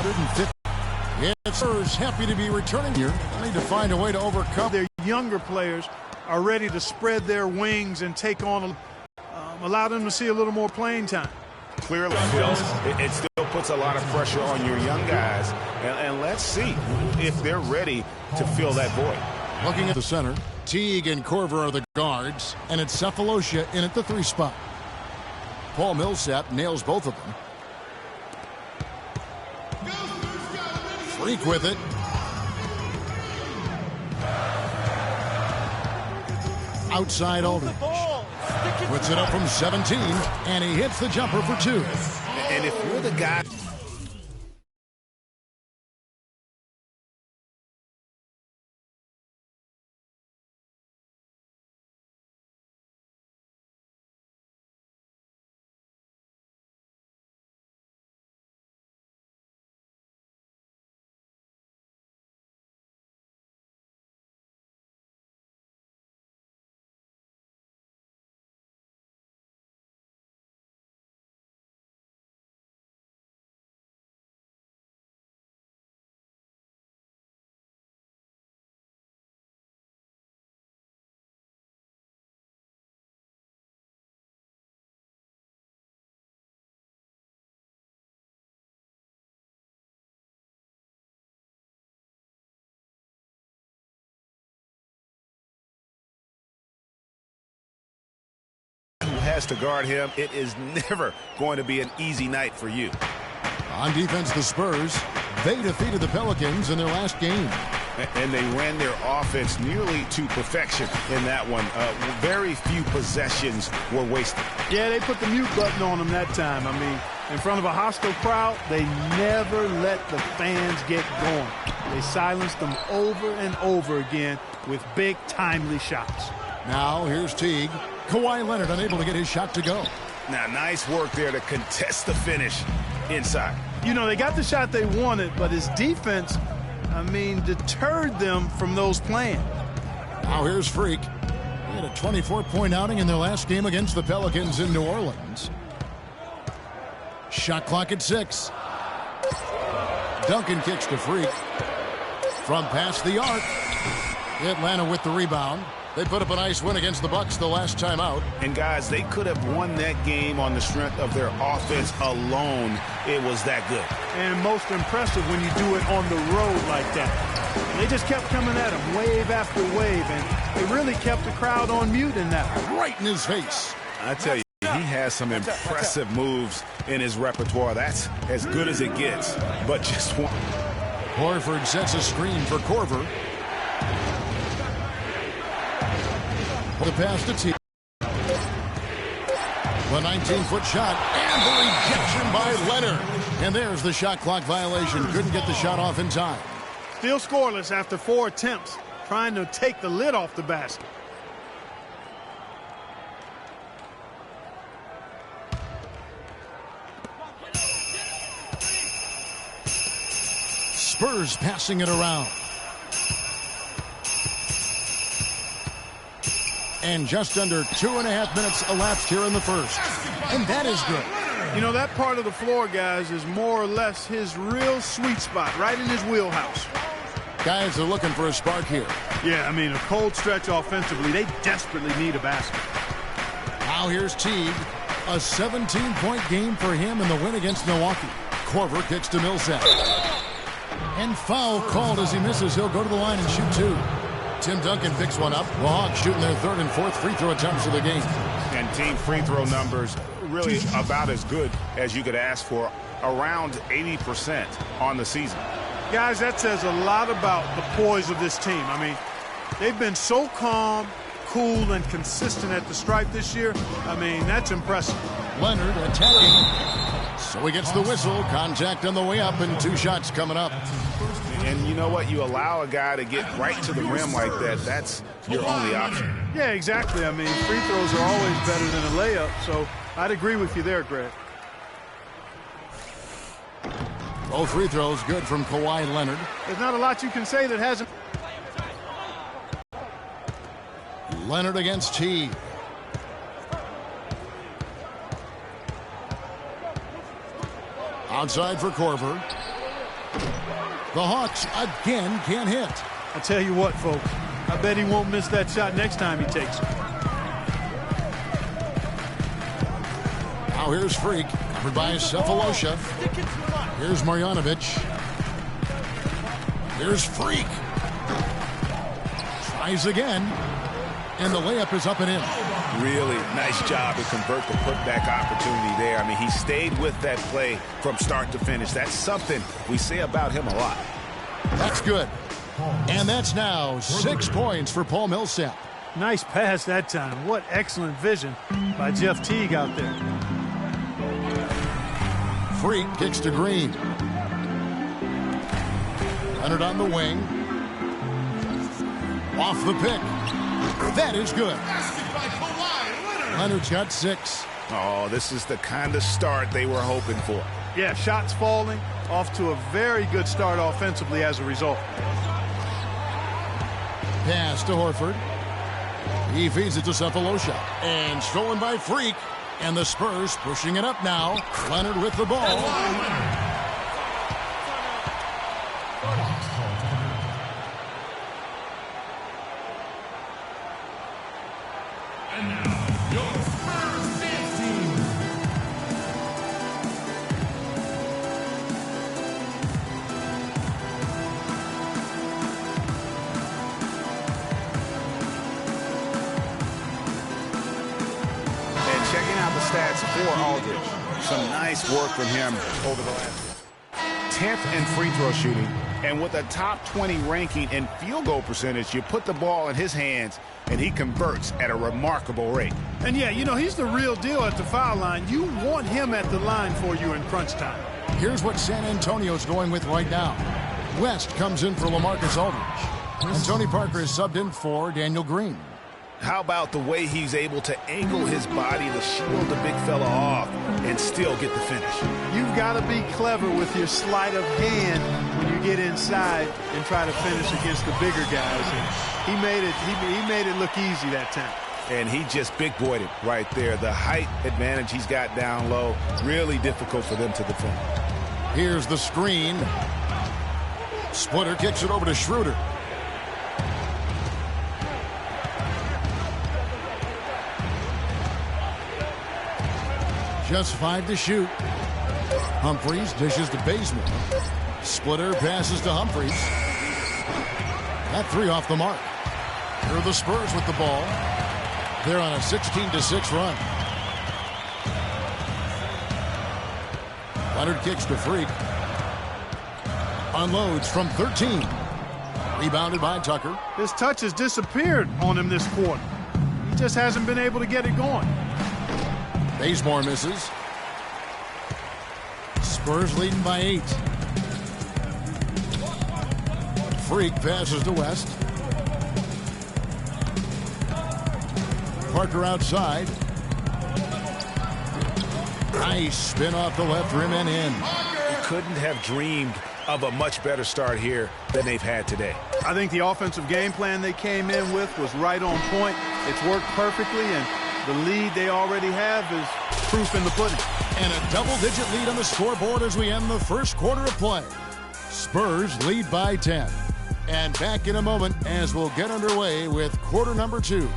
150. It's Spurs happy to be returning here. Need to find a way to overcome. Their younger players are ready to spread their wings and take on, allow them to see a little more playing time. Clearly, Phil, it still puts a lot of pressure on your young guys. And let's see if they're ready to fill that void. Looking at the center, Teague and Corver are the guards, and it's Cephalosha in at the 3 spot. Paul Millsap nails both of them. Freak with it. Outside Aldridge. Puts it up from 17, and he hits the jumper for 2. And if you're the guy... has to guard him. It is never going to be an easy night for you. On defense, the Spurs, they defeated the Pelicans in their last game. And they ran their offense nearly to perfection in that one. Very few possessions were wasted. Yeah, they put the mute button on them that time. I mean, in front of a hostile crowd, they never let the fans get going. They silenced them over and over again with big, timely shots. Now, here's Teague. Kawhi Leonard unable to get his shot to go. Now, nice work there to contest the finish inside. You know, they got the shot they wanted, but his defense, I mean, deterred them from those plans. Now here's Freak. He had a 24-point outing in their last game against the Pelicans in New Orleans. Shot clock at 6. Duncan kicks to Freak. From past the arc. Atlanta with the rebound. They put up a nice win against the Bucks the last time out. And guys, they could have won that game on the strength of their offense alone. It was that good. And most impressive when you do it on the road like that. They just kept coming at him wave after wave, and they really kept the crowd on mute in that. Right in his face. I tell you, he has some impressive moves in his repertoire. That's as good as it gets, but just one. Horford sets a screen for Corver. The pass to T. The 19-foot shot and the rejection by Leonard. And there's the shot clock violation. Couldn't get the shot off in time. Still scoreless after 4 attempts, trying to take the lid off the basket. Spurs passing it around. And just under 2.5 minutes elapsed here in the first. And that is good. You know, that part of the floor, guys, is more or less his real sweet spot, right in his wheelhouse. Guys are looking for a spark here. Yeah, I mean, a cold stretch offensively. They desperately need a basket. Now here's Teague. A 17-point game for him in the win against Milwaukee. Corver kicks to Millsap. And foul called as he misses. He'll go to the line and shoot 2. Tim Duncan picks one up. The Hawks shooting their 3rd and 4th free throw attempts of the game. And team free throw numbers really about as good as you could ask for. Around 80% on the season. Guys, that says a lot about the poise of this team. I mean, they've been so calm, cool, and consistent at the stripe this year. I mean, that's impressive. Leonard attacking. So he gets the whistle. Contact on the way up, and 2 shots coming up. And you know what? You allow a guy to get right to the rim like that. That's your only option. Yeah, exactly. I mean, free throws are always better than a layup. So I'd agree with you there, Greg. Both free throws good from Kawhi Leonard. There's not a lot you can say that hasn't. Leonard against Teague. Outside for Corver. The Hawks again can't hit. I tell you what, folks, I bet he won't miss that shot next time he takes it. Now here's Freak, covered by Cephalosha. Here's Marjanovic. Here's Freak. Tries again, and the layup is up and in. Really nice job to convert the putback opportunity there. I mean, he stayed with that play from start to finish. That's something we say about him a lot. That's good. And that's now 6 points for Paul Millsap. Nice pass that time. What excellent vision by Jeff Teague out there. Freak kicks to Green. Leonard on the wing. Off the pick. That is good. Leonard's got 6. Oh, this is the kind of start they were hoping for. Yeah, shots falling. Off to a very good start offensively as a result. Pass to Horford. He feeds it to Cephalosha. And stolen by Freak. And the Spurs pushing it up now. Leonard with the ball. And now, your Spurs dance team. And checking out the stats for Aldridge. Some nice work from him over the last 10th in free throw shooting. And with a top 20 ranking in field goal percentage, you put the ball in his hands and he converts at a remarkable rate. And yeah, you know, he's the real deal at the foul line. You want him at the line for you in crunch time. Here's what San Antonio's going with right now. West comes in for LaMarcus Aldridge. And Tony Parker is subbed in for Daniel Green. How about the way he's able to angle his body to shield the big fella off and still get the finish? You've got to be clever with your sleight of hand when you get inside and try to finish against the bigger guys. And he made it look easy that time. And he just big-boyed it right there. The height advantage he's got down low, really difficult for them to defend. Here's the screen. Splitter kicks it over to Schroeder. Just 5 to shoot. Humphries dishes to Bazemore. Splitter passes to Humphries. That 3 off the mark. Here are the Spurs with the ball. They're on a 16-6 run. Leonard kicks to Freak. Unloads from 13. Rebounded by Tucker. His touch has disappeared on him this quarter. He just hasn't been able to get it going. Bazemore misses. Spurs leading by 8. Freak passes to West. Parker outside. Nice spin off the left rim and in. He couldn't have dreamed of a much better start here than they've had today. I think the offensive game plan they came in with was right on point. It's worked perfectly, and the lead they already have is proof in the pudding. And a double-digit lead on the scoreboard as we end the first quarter of play. Spurs lead by 10. And back in a moment as we'll get underway with quarter number 2.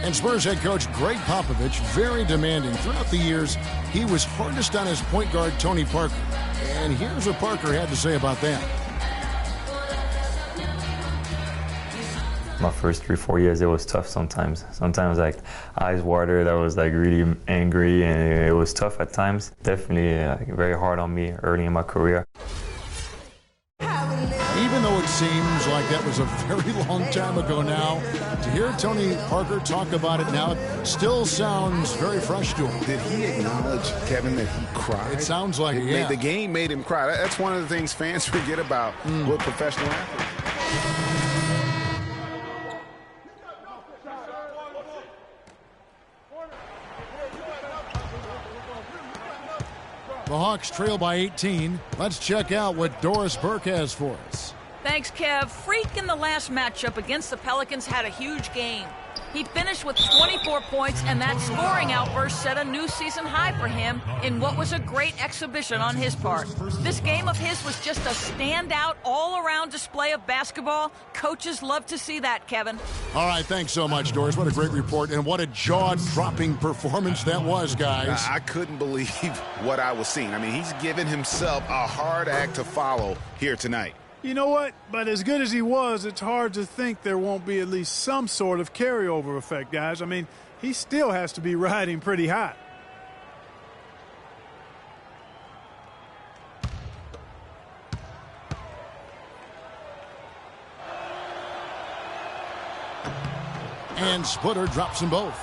And Spurs head coach Greg Popovich, very demanding. Throughout the years, he was hardest on his point guard, Tony Parker. And here's what Parker had to say about that. My first 3-4 years, it was tough sometimes. Sometimes, like, eyes watered. I was, like, really angry, and it was tough at times. Definitely very hard on me early in my career. Even though it seems like that was a very long time ago now, to hear Tony Parker talk about it now, it still sounds very fresh to him. Did he acknowledge, Kevin, that he cried? It sounds like it, yeah. The game made him cry. That's one of the things fans forget about with professional athletes. The Hawks trail by 18. Let's check out what Doris Burke has for us. Thanks, Kev. Freak in the last matchup against the Pelicans had a huge game. He finished with 24 points, and that scoring outburst set a new season high for him in what was a great exhibition on his part. This game of his was just a standout, all-around display of basketball. Coaches love to see that, Kevin. All right, thanks so much, Doris. What a great report, and what a jaw-dropping performance that was, guys. I couldn't believe what I was seeing. I mean, he's given himself a hard act to follow here tonight. You know what? But as good as he was, it's hard to think there won't be at least some sort of carryover effect, guys. I mean, he still has to be riding pretty hot. And Splitter drops them both.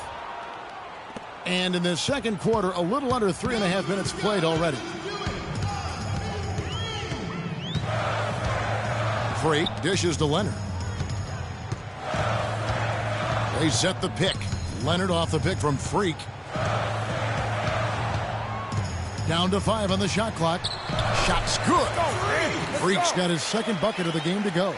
And in the second quarter, a little under 3.5 minutes played already. Freak dishes to Leonard. They set the pick. Leonard off the pick from Freak. Down to 5 on the shot clock. Shot's good. Freak's got his second bucket of the game to go.